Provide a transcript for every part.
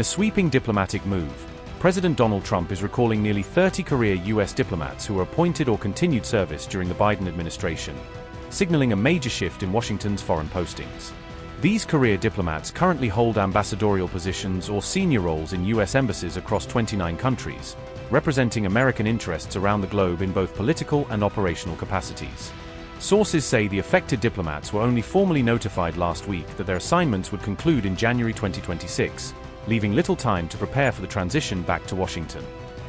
In a sweeping diplomatic move, President Donald Trump is recalling nearly 30 career U.S. diplomats who were appointed or continued service during the Biden administration, signaling a major shift in Washington's foreign postings. These career diplomats currently hold ambassadorial positions or senior roles in U.S. embassies across 29 countries, representing American interests around the globe in both political and operational capacities. Sources say the affected diplomats were only formally notified last week that their assignments would conclude in January 2026, leaving little time to prepare for the transition back to Washington.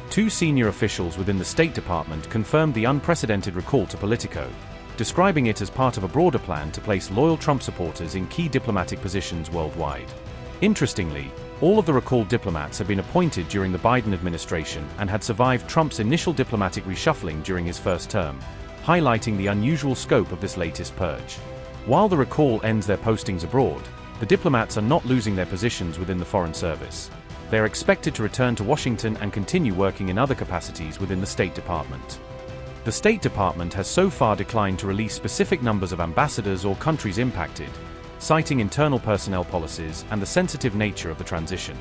Two senior officials within the State Department confirmed the unprecedented recall to Politico, describing it as part of a broader plan to place loyal Trump supporters in key diplomatic positions worldwide. Interestingly, all of the recalled diplomats had been appointed during the Biden administration and had survived Trump's initial diplomatic reshuffling during his first term, highlighting the unusual scope of this latest purge. While the recall ends their postings abroad, the diplomats are not losing their positions within the Foreign Service. They are expected to return to Washington and continue working in other capacities within the State Department. The State Department has so far declined to release specific numbers of ambassadors or countries impacted, citing internal personnel policies and the sensitive nature of the transition.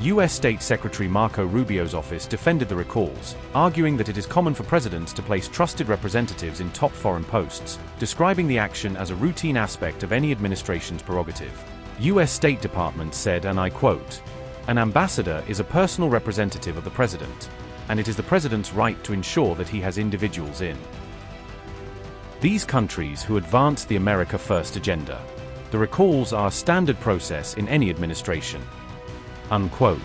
U.S. State Secretary Marco Rubio's office defended the recalls, arguing that it is common for presidents to place trusted representatives in top foreign posts, describing the action as a routine aspect of any administration's prerogative. U.S. State Department said, and I quote, "An ambassador is a personal representative of the president, and it is the president's right to ensure that he has individuals in these countries who advance the America First agenda. The recalls are a standard process in any administration." Unquote.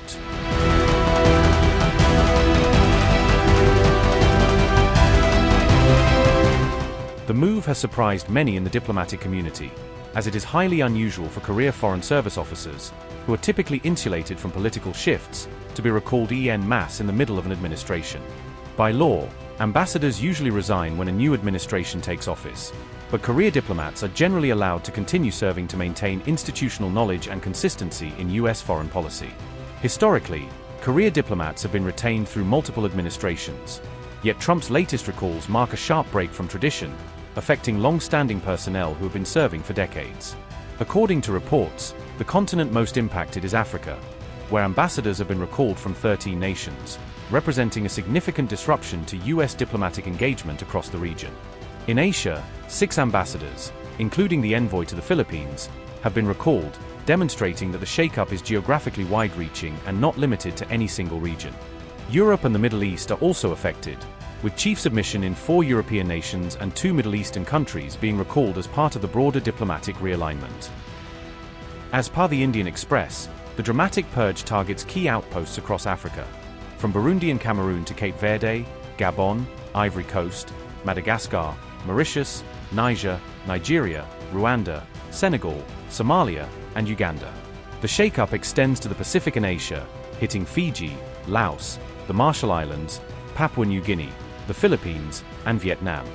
The move has surprised many in the diplomatic community, as it is highly unusual for career Foreign Service officers, who are typically insulated from political shifts, to be recalled en masse in the middle of an administration. By law, ambassadors usually resign when a new administration takes office, but career diplomats are generally allowed to continue serving to maintain institutional knowledge and consistency in U.S. foreign policy. Historically, career diplomats have been retained through multiple administrations, yet Trump's latest recalls mark a sharp break from tradition, affecting long-standing personnel who have been serving for decades. According to reports, the continent most impacted is Africa, where ambassadors have been recalled from 13 nations, representing a significant disruption to U.S. diplomatic engagement across the region. In Asia, 6 ambassadors, including the envoy to the Philippines, have been recalled, demonstrating that the shakeup is geographically wide-reaching and not limited to any single region. Europe and the Middle East are also affected, with chief submission in 4 European nations and 2 Middle Eastern countries being recalled as part of the broader diplomatic realignment. As per the Indian Express, the dramatic purge targets key outposts across Africa, from Burundi and Cameroon to Cape Verde, Gabon, Ivory Coast, Madagascar, Mauritius, Niger, Nigeria, Rwanda, Senegal, Somalia, and Uganda. The shakeup extends to the Pacific and Asia, hitting Fiji, Laos, the Marshall Islands, Papua New Guinea, the Philippines, and Vietnam.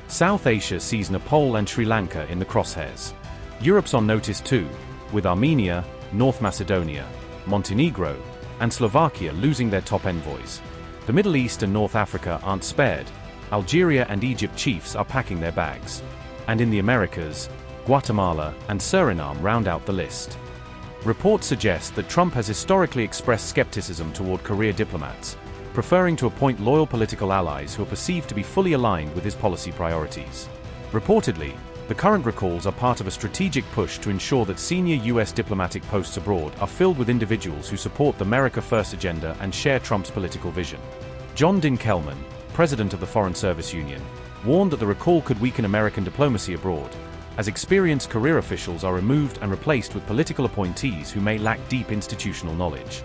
South Asia sees Nepal and Sri Lanka in the crosshairs. Europe's on notice too, with Armenia, North Macedonia, Montenegro, and Slovakia losing their top envoys. The Middle East and North Africa aren't spared. Algeria and Egypt chiefs are packing their bags. And in the Americas, Guatemala and Suriname round out the list. Reports suggest that Trump has historically expressed skepticism toward career diplomats, preferring to appoint loyal political allies who are perceived to be fully aligned with his policy priorities. Reportedly, the current recalls are part of a strategic push to ensure that senior U.S. diplomatic posts abroad are filled with individuals who support the America First agenda and share Trump's political vision. John Kelman, president of the Foreign Service Union, warned that the recall could weaken American diplomacy abroad, as experienced career officials are removed and replaced with political appointees who may lack deep institutional knowledge.